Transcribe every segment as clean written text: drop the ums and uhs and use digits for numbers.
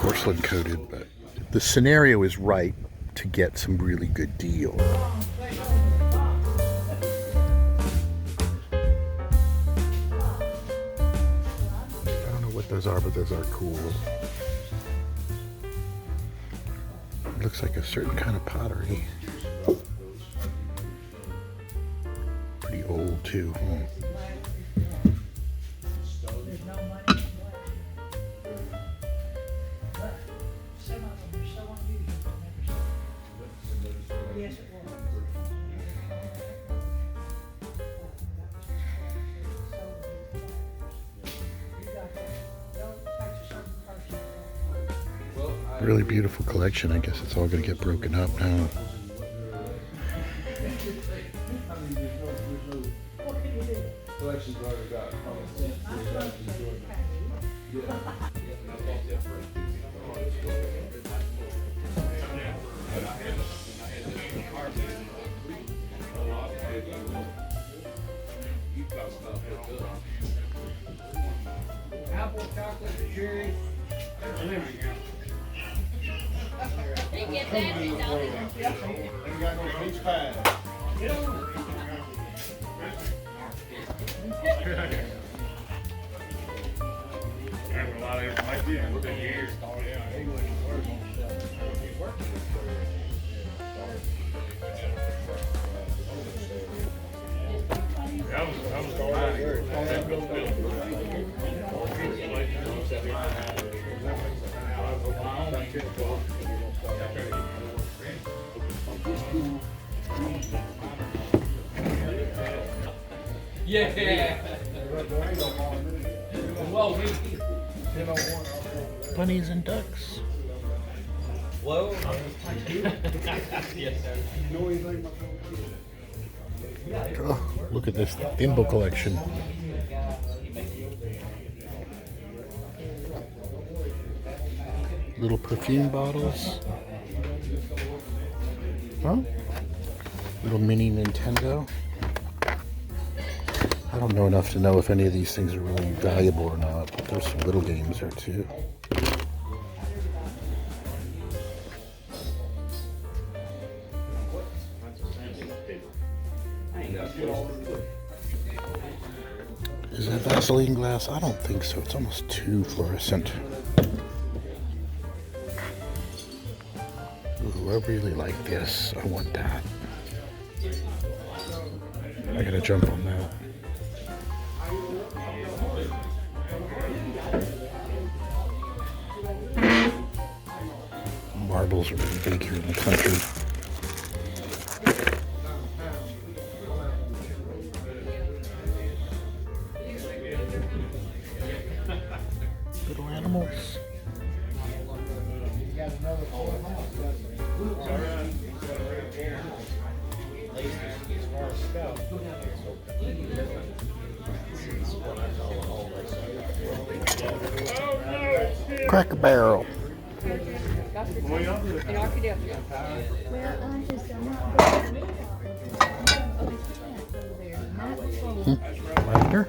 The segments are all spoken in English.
porcelain coated, but the scenario is right to get some really good deal. I don't know what those are, but those are cool. It looks like a certain kind of pottery. Pretty old too. Really beautiful collection. I guess it's all going to get broken up now. Apple, chocolate, cherry. Get that and you got no peach pie. A lot of information within years. I was going out here. Yeah. Bunnies and ducks. Whoa. Oh, look at this thimble collection. Little perfume bottles. Huh? Little mini Nintendo. I don't know enough to know if any of these things are really valuable or not, but there's some little games there too. Is that Vaseline glass? I don't think so. It's almost too fluorescent. Ooh, I really like this. I want that. I gotta jump on that. Marbles are really big here in the country. Little animals. Cracker Barrel. Wagner.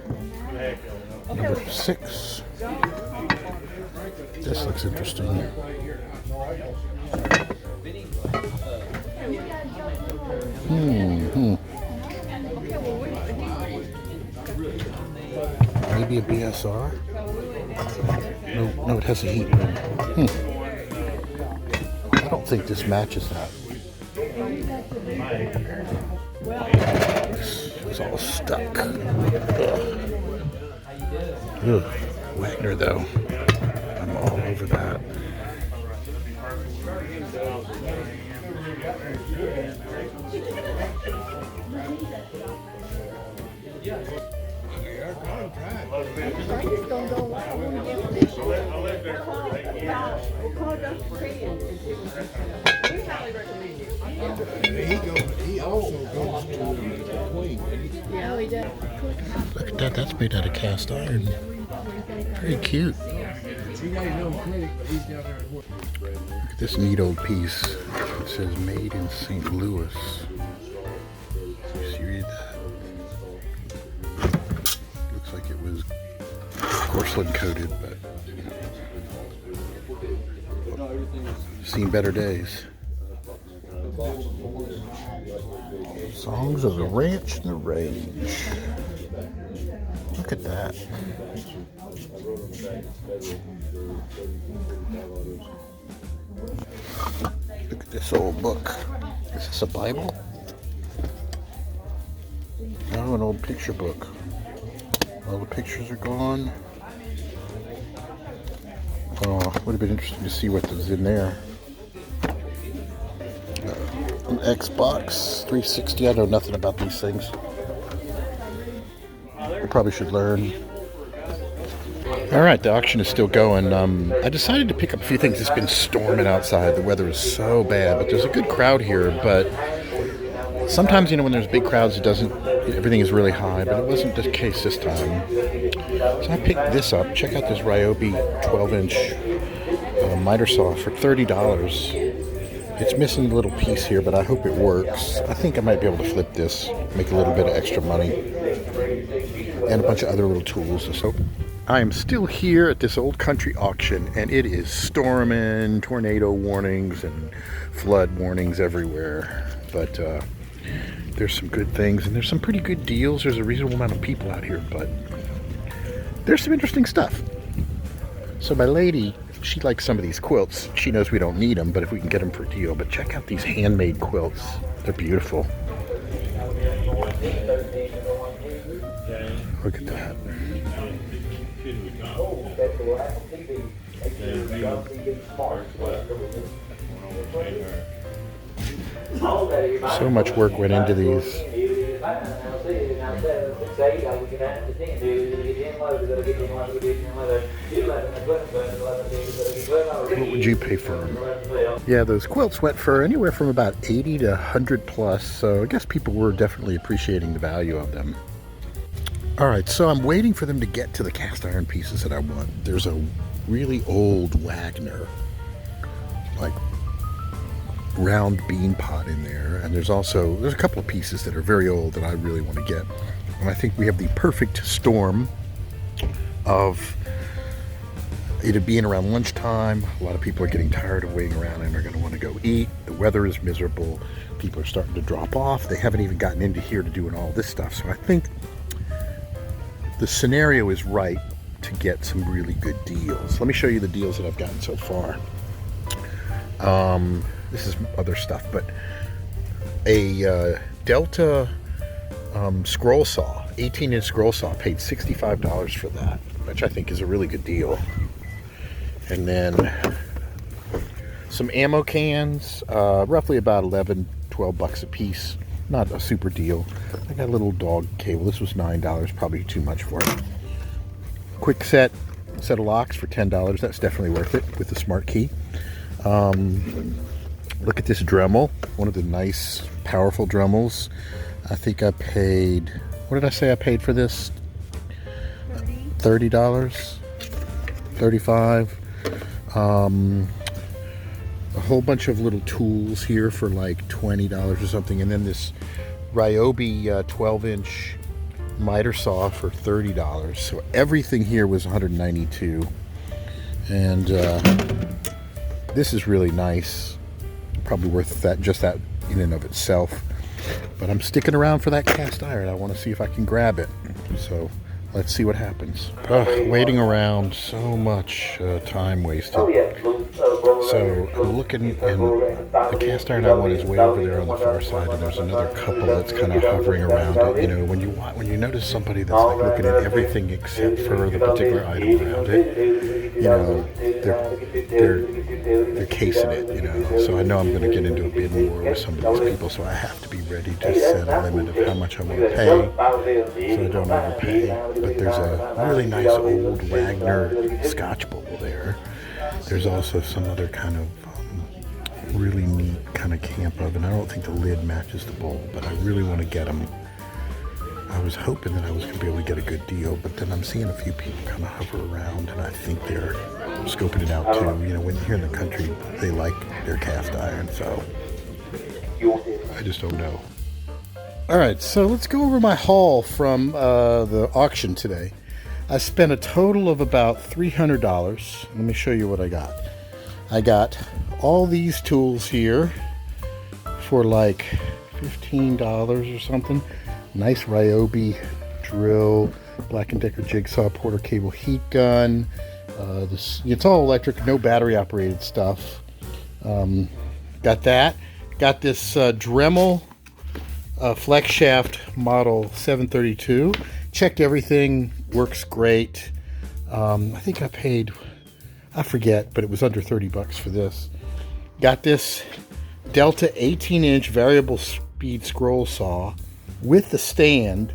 Number 6. This looks interesting. Maybe a BSR? No, it has a heat ring. I don't think this matches that. This is all stuck. Ugh. Wagner though. I'm all over that. He also goes to the Queen. Yeah, he does. Look at that. That's made out of cast iron. Very cute. Look at this neat old piece. It says made in St. Louis. You read that? Looks like it was porcelain coated, but Seen better days. Songs of the Ranch and the Range. Look at that. Look at this old book. Is this a Bible? No, an old picture book. All the pictures are gone. Oh, would have been interesting to see what was in there. An Xbox 360. I know nothing about these things. I probably should learn. All right, the auction is still going. I decided to pick up a few things. It's been storming outside. The weather is so bad, but there's a good crowd here. But sometimes, when there's big crowds, everything is really high, but it wasn't the case this time. So I picked this up. Check out this Ryobi 12-inch miter saw for $30. It's missing a little piece here, but I hope it works. I think I might be able to flip this, make a little bit of extra money, and a bunch of other little tools. So I am still here at this old country auction, and it is storming, tornado warnings and flood warnings everywhere. But there's some good things, and there's some pretty good deals. There's a reasonable amount of people out here, but there's some interesting stuff. So my lady, she likes some of these quilts. She knows we don't need them, but if we can get them for a deal. But check out these handmade quilts. They're beautiful. Look at that. So much work went into these. What would you pay for them? Yeah, those quilts went for anywhere from about 80 to 100 plus, so I guess people were definitely appreciating the value of them. Alright, so I'm waiting for them to get to the cast iron pieces that I want. There's a really old Wagner, like round bean pot in there, and there's a couple of pieces that are very old that I really want to get. And I think we have the perfect storm of it being around lunchtime. A lot of people are getting tired of waiting around and are going to want to go eat. The weather is miserable. People are starting to drop off. They haven't even gotten into here to doing all this stuff. So I think the scenario is right to get some really good deals. Let me show you the deals that I've gotten so far. This is other stuff, but a Delta scroll saw, 18-inch scroll saw, paid $65 for that, which I think is a really good deal. And then some ammo cans, roughly about 11, 12 bucks a piece. Not a super deal. I got a little dog cable. This was $9, probably too much for it. Quick set of locks for $10. That's definitely worth it with the smart key. Look at this Dremel, one of the nice, powerful Dremels. I think I paid, what did I say I paid for this? $30, $35. A whole bunch of little tools here for like $20 or something, and then this Ryobi 12-inch miter saw for $30. So everything here was $192, and this is really nice. Probably worth that, just that in and of itself. But I'm sticking around for that cast iron. I want to see if I can grab it. So let's see what happens. Waiting around, so much time wasted. So I'm looking, and the cast iron I want is way over there on the far side, and there's another couple that's kind of hovering around it. When you notice somebody that's like looking at everything except for the particular item around it, they're casing it. So I know I'm going to get into a bid war with some of these people, so I have to be ready to set a limit of how much I want to pay, so I don't overpay. But there's a really nice old Wagner Scotch bowl there. There's also some other kind of really neat kind of camp oven. I don't think the lid matches the bowl, but I really want to get them. I was hoping that I was going to be able to get a good deal, but then I'm seeing a few people kind of hover around, and I think they're scoping it out too. When you're in the country, they like their cast iron, so I just don't know. All right, so let's go over my haul from the auction today. I spent a total of about $300. Let me show you what I got. I got all these tools here for like $15 or something. Nice Ryobi drill, Black & Decker jigsaw, Porter cable heat gun. It's all electric, no battery operated stuff. Got that. Got this Dremel flex shaft model 732. Checked everything, works great. I think I paid, I forget, but it was under 30 bucks for this. Got this Delta 18-inch variable speed scroll saw with the stand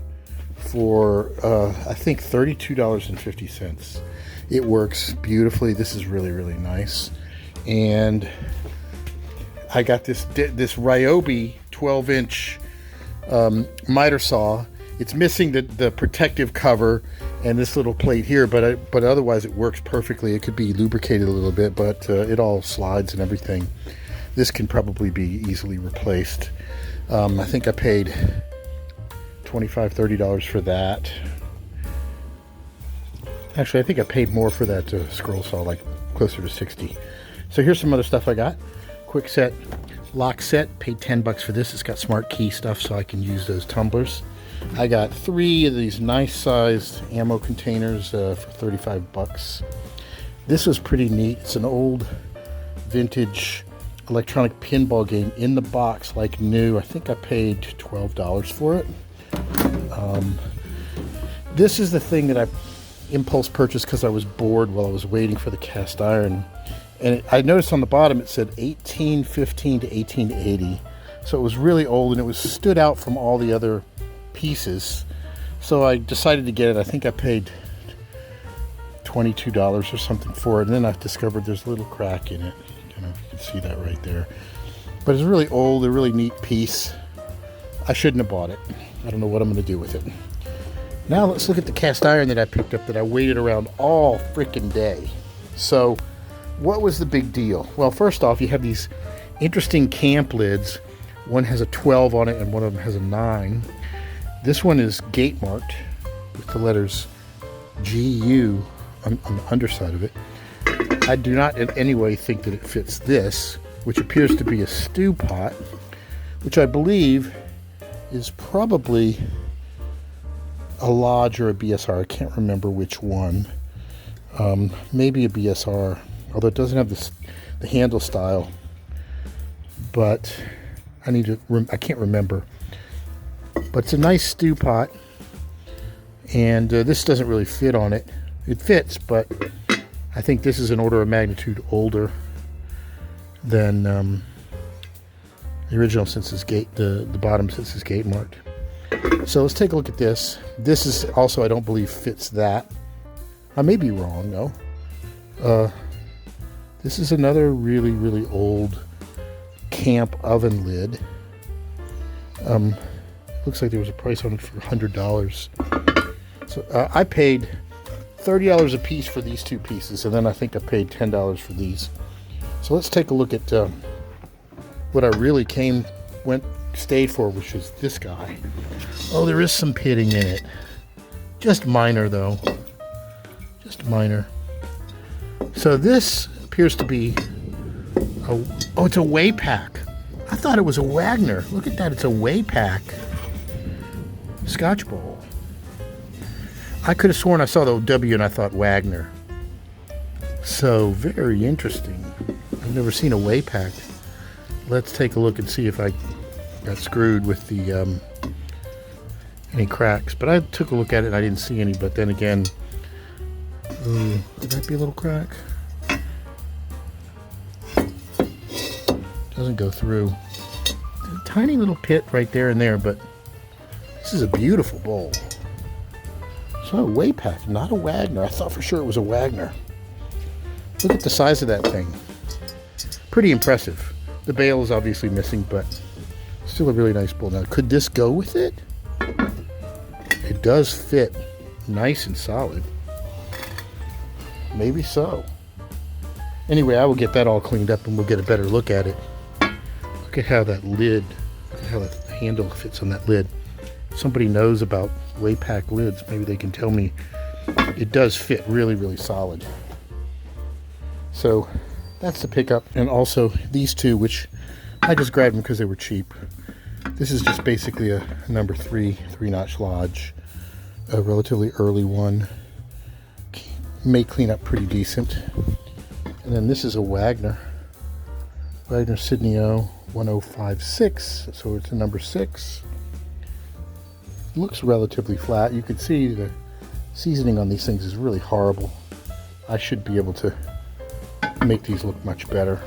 for I think $32.50. It works beautifully. This is really, really nice. And I got this Ryobi 12-inch miter saw. It's missing the protective cover and this little plate here, but otherwise it works perfectly. It could be lubricated a little bit, but it all slides and everything. This can probably be easily replaced. I think I paid $25, $30 for that. Actually, I think I paid more for that scroll saw, like closer to 60. So here's some other stuff I got. Quick set lock set, paid 10 bucks for this. It's got smart key stuff so I can use those tumblers. I got 3 of these nice sized ammo containers for 35 bucks. This was pretty neat. It's an old vintage electronic pinball game in the box like new. I think I paid $12 for it. This is the thing that I impulse purchased because I was bored while I was waiting for the cast iron. And I noticed on the bottom it said 1815 to 1880. So it was really old and it was stood out from all the other pieces. So I decided to get it. I think I paid $22 or something for it. And then I discovered there's a little crack in it. You can see that right there. But it's really old, a really neat piece. I shouldn't have bought it. I don't know what I'm going to do with it. Now let's look at the cast iron that I picked up that I waited around all freaking day. So what was the big deal? Well, first off, you have these interesting camp lids. One has a 12 on it and one of them has a 9. This one is gate marked with the letters GU on the underside of it. I do not in any way think that it fits this, which appears to be a stew pot, which I believe is probably a Lodge or a BSR. I can't remember which one. Maybe a BSR, although it doesn't have the handle style. But I can't remember. But it's a nice stew pot, and this doesn't really fit on it. It fits, but I think this is an order of magnitude older than the original, since it's the bottom since it's gate marked. So let's take a look at this. This is also, I don't believe, fits that. I may be wrong though. This is another really, really old camp oven lid. Looks like there was a price on it for $100. So I paid $30 a piece for these 2 pieces, and then I think I paid $10 for these. So let's take a look at what I really stayed for, which is this guy. Oh, there is some pitting in it. Just minor though. Just minor. So this appears to be it's a way pack. I thought it was a Wagner. Look at that, it's a way pack. Scotch bowl. I could have sworn I saw the W and I thought Wagner. So very interesting. I've never seen a way pack. Let's take a look and see if I got screwed with the any cracks. But I took a look at it and I didn't see any. But then again, could that be a little crack? Doesn't go through. There's a tiny little pit right there and there, but this is a beautiful bowl. It's not a way pack, not a Wagner. I thought for sure it was a Wagner. Look at the size of that thing. Pretty impressive. The bail is obviously missing, but still a really nice bowl. Now, could this go with it? It does fit nice and solid. Maybe so. Anyway, I will get that all cleaned up and we'll get a better look at it. Look at how that lid, look at how the handle fits on that lid. If somebody knows about way pack lids, maybe they can tell me. It does fit really, really solid. So That's the pickup. And also these two, which I just grabbed them because they were cheap. This is just basically a number 3 3-notch Lodge, a relatively early one. May clean up pretty decent. And then this is a Wagner Sydney O 1056, so it's a number 6. Looks relatively flat. You can see the seasoning on these things is really horrible. I should be able to make these look much better.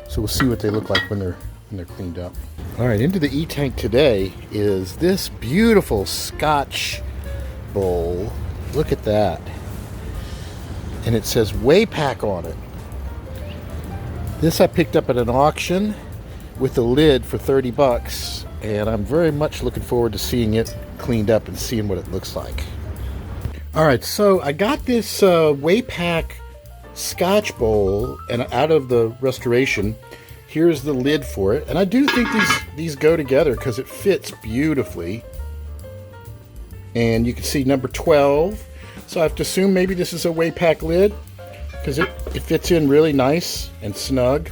So we'll see what they look like when they're cleaned up. All right, into the E-tank today is this beautiful Scotch bowl. Look at that. And it says Waypack on it. This I picked up at an auction with the lid for 30 bucks, and I'm very much looking forward to seeing it cleaned up and seeing what it looks like. All right, so I got this Waypack Scotch bowl and out of the restoration. Here's the lid for it, and I do think these go together because it fits beautifully. And you can see number 12. So I have to assume maybe this is a Waypack lid because it fits in really nice and snug.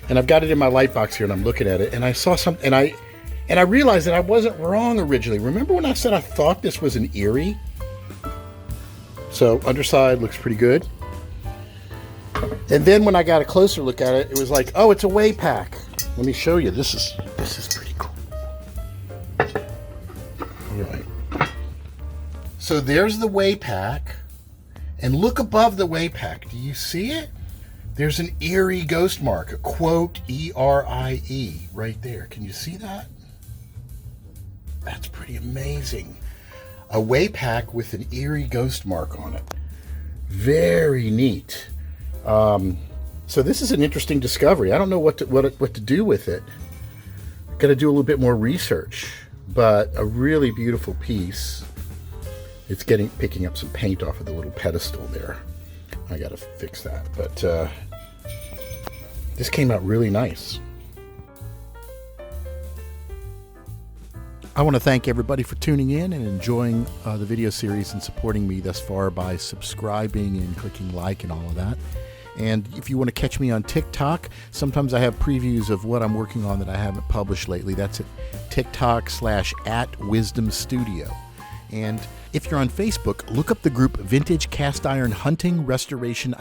And I've got it in my light box here, and I'm looking at it, and I saw something, and I realized that I wasn't wrong originally. Remember when I said I thought this was an Erie? So underside looks pretty good. And then when I got a closer look at it, it was like, oh, it's a Waypack. Let me show you. This is pretty cool. All right. So there's the Waypack, and look above the Waypack. Do you see it? There's an Erie ghost mark, a quote E-R-I-E right there. Can you see that? That's pretty amazing. A Waypack with an Erie ghost mark on it. Very neat. So this is an interesting discovery. I don't know what to do with it. Got to do a little bit more research, but a really beautiful piece. It's picking up some paint off of the little pedestal there. I got to fix that, but this came out really nice. I want to thank everybody for tuning in and enjoying the video series and supporting me thus far by subscribing and clicking like and all of that. And if you want to catch me on TikTok, sometimes I have previews of what I'm working on that I haven't published lately. That's at TikTok/@WisdomStudio. And if you're on Facebook, look up the group Vintage Cast Iron Hunting Restoration